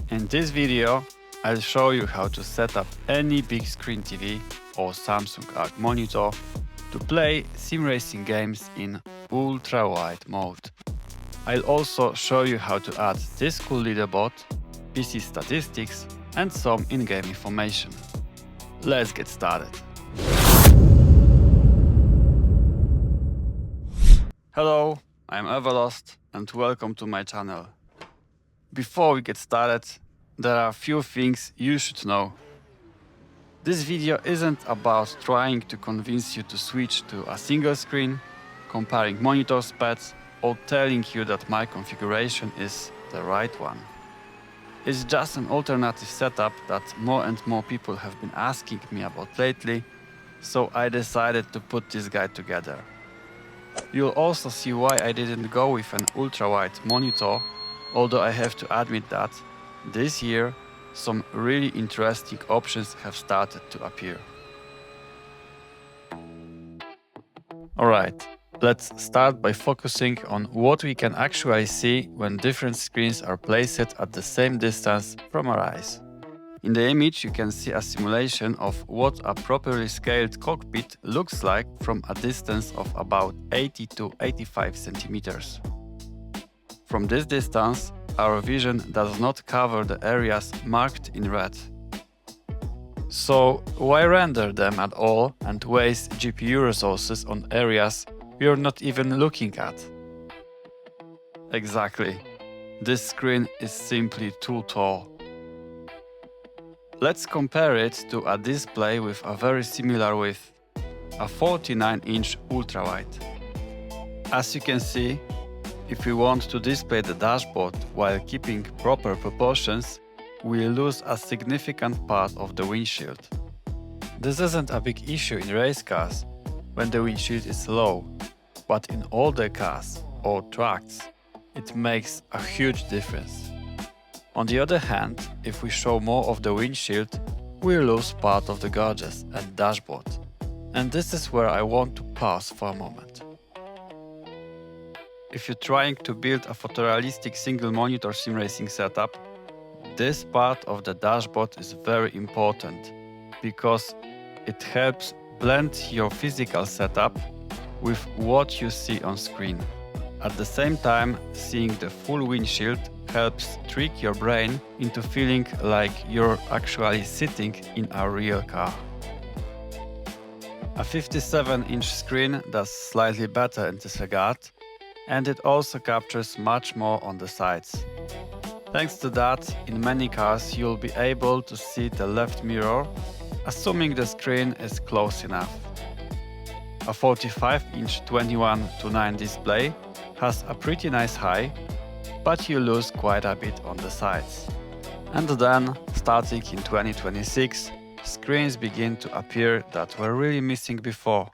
In this video, I'll show you how to set up any big screen TV or Samsung Arc monitor to play sim racing games in ultra-wide mode. I'll also show you how to add this cool leaderboard, PC statistics and some in-game information. Let's get started. Hello, I'm Everlost and welcome to my channel. Before we get started, there are a few things you should know. This video isn't about trying to convince you to switch to a single screen, comparing monitor specs, or telling you that my configuration is the right one. It's just an alternative setup that more and more people have been asking me about lately, so I decided to put this guide together. You'll also see why I didn't go with an ultra-wide monitor, although I have to admit that this year some really interesting options have started to appear. Alright, let's start by focusing on what we can actually see when different screens are placed at the same distance from our eyes. In the image you can see a simulation of what a properly scaled cockpit looks like from a distance of about 80 to 85 centimeters. From this distance, our vision does not cover the areas marked in red. So why render them at all and waste GPU resources on areas we are not even looking at? Exactly. This screen is simply too tall. Let's compare it to a display with a very similar width, a 49-inch ultrawide. As you can see, if we want to display the dashboard while keeping proper proportions, we lose a significant part of the windshield. This isn't a big issue in race cars when the windshield is low, but in older cars or trucks, it makes a huge difference. On the other hand, if we show more of the windshield, we lose part of the gauges and dashboard. And this is where I want to pause for a moment. If you're trying to build a photorealistic single monitor sim racing setup, this part of the dashboard is very important because it helps blend your physical setup with what you see on screen. At the same time, seeing the full windshield helps trick your brain into feeling like you're actually sitting in a real car. A 57-inch screen does slightly better in this regard, and it also captures much more on the sides. Thanks to that, in many cars you'll be able to see the left mirror, assuming the screen is close enough. A 45-inch 21:9 display has a pretty nice high, but you lose quite a bit on the sides. And then, starting in 2026, screens begin to appear that were really missing before.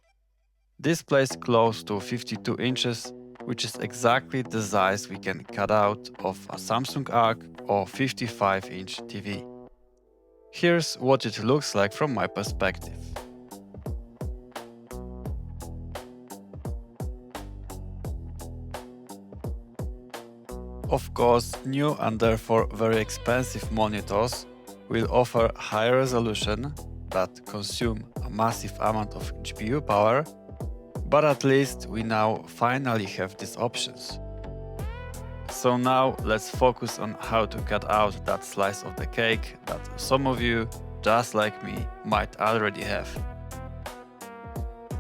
Displays close to 52 inches, which is exactly the size we can cut out of a Samsung Arc or 55-inch TV. Here's what it looks like from my perspective. Of course, new and therefore very expensive monitors will offer higher resolution that consume a massive amount of GPU power, but at least we now finally have these options. So now let's focus on how to cut out that slice of the cake that some of you, just like me, might already have.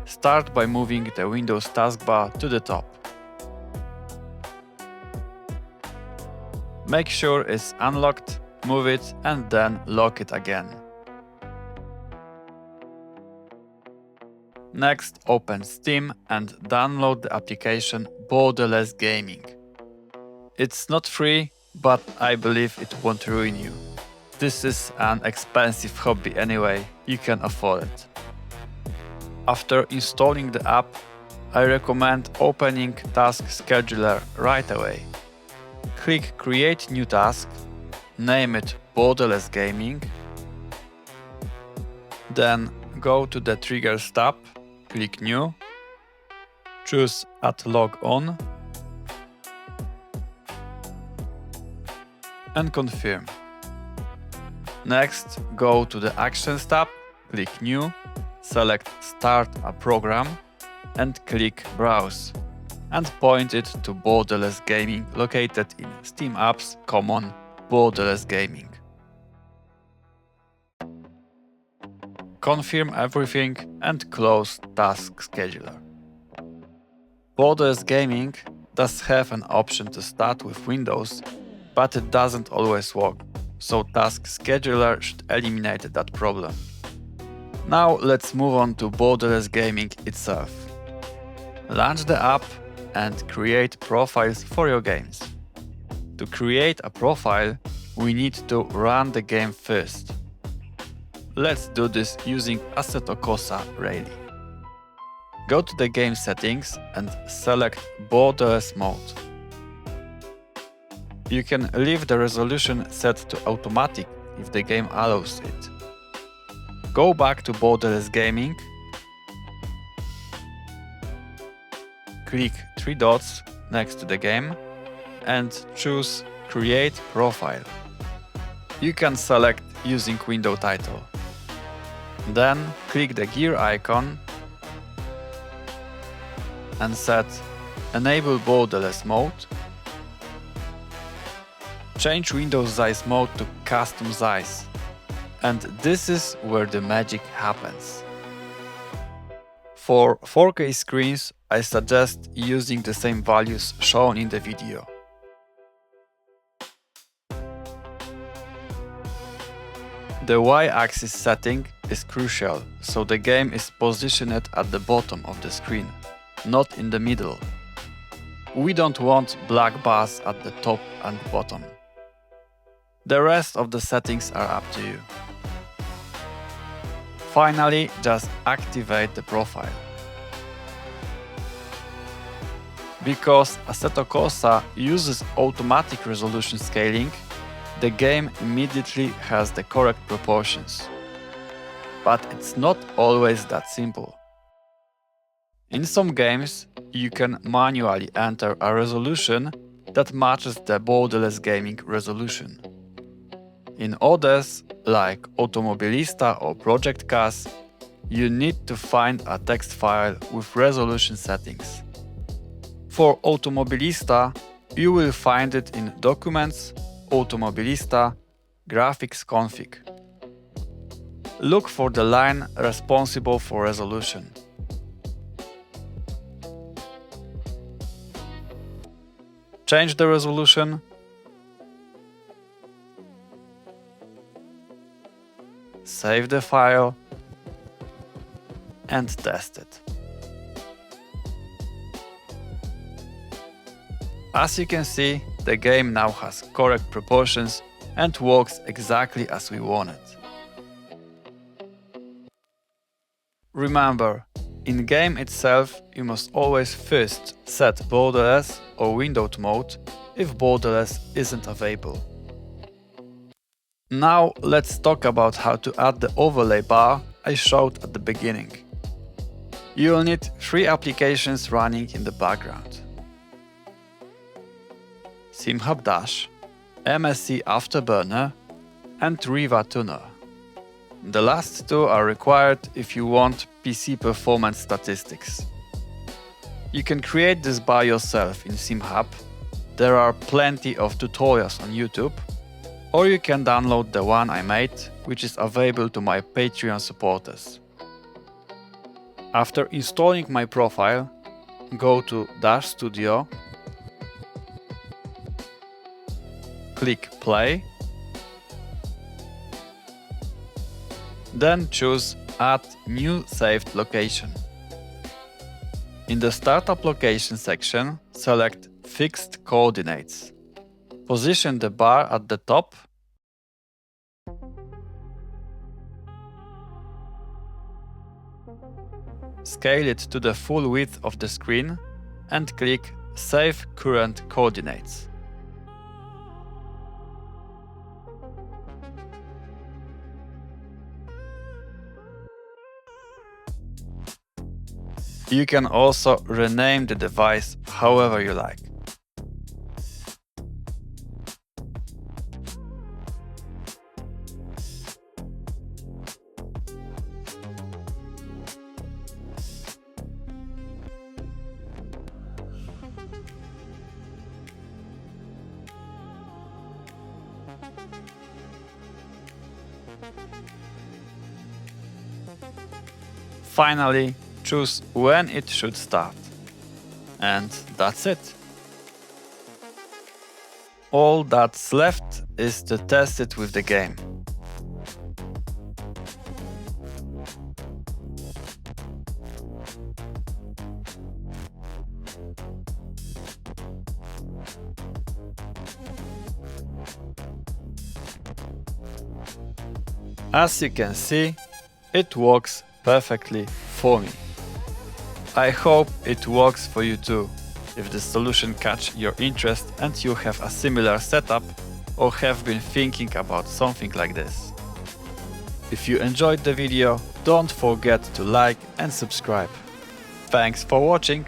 Start by moving the Windows taskbar to the top. Make sure it's unlocked, move it and then lock it again. Next, open Steam and download the application Borderless Gaming. It's not free, but I believe it won't ruin you. This is an expensive hobby anyway, you can afford it. After installing the app, I recommend opening Task Scheduler right away. Click Create New Task, name it Borderless Gaming, then go to the Triggers tab, click New, choose Add Log On, and confirm. Next, go to the Actions tab, click New, select Start a Program and click Browse, and point it to Borderless Gaming located in Steam Apps Common Borderless Gaming. Confirm everything and close Task Scheduler. Borderless Gaming does have an option to start with Windows, but it doesn't always work, so Task Scheduler should eliminate that problem. Now let's move on to Borderless Gaming itself. Launch the app and create profiles for your games. To create a profile, we need to run the game first. Let's do this using Assetto Corsa Rally. Go to the game settings and select Borderless mode. You can leave the resolution set to automatic if the game allows it. Go back to Borderless Gaming, click 3 dots next to the game and choose Create Profile. You can select using window title. Then click the gear icon and set Enable Borderless mode. Change window size mode to custom size. And this is where the magic happens. For 4K screens, I suggest using the same values shown in the video. The Y-axis setting is crucial, so the game is positioned at the bottom of the screen, not in the middle. We don't want black bars at the top and bottom. The rest of the settings are up to you. Finally, just activate the profile. Because Assetto Corsa uses automatic resolution scaling, the game immediately has the correct proportions. But it's not always that simple. In some games, you can manually enter a resolution that matches the Borderless Gaming resolution. In others, like Automobilista or Project Cars, you need to find a text file with resolution settings. For Automobilista, you will find it in Documents, Automobilista, Graphics Config. Look for the line responsible for resolution. Change the resolution. Save the file and test it. As you can see, the game now has correct proportions and works exactly as we want it. Remember, in game itself, you must always first set Borderless or windowed mode if Borderless isn't available. Now let's talk about how to add the overlay bar I showed at the beginning. You'll need 3 applications running in the background: SimHub Dash, MSC Afterburner and Riva Tuner. The last 2 are required if you want PC performance statistics. You can create this bar yourself in SimHub. There are plenty of tutorials on YouTube, or you can download the one I made, which is available to my Patreon supporters. After installing my profile, go to Dash Studio, click Play, then choose Add New Saved Location. In the Startup Location section, select Fixed Coordinates. Position the bar at the top . Scale it to the full width of the screen and click Save Current Coordinates. You can also rename the device however you like. Finally, choose when it should start. And that's it. All that's left is to test it with the game. As you can see, it works perfectly for me. I hope it works for you too, if the solution catch your interest and you have a similar setup or have been thinking about something like this. If you enjoyed the video, don't forget to like and subscribe. Thanks for watching!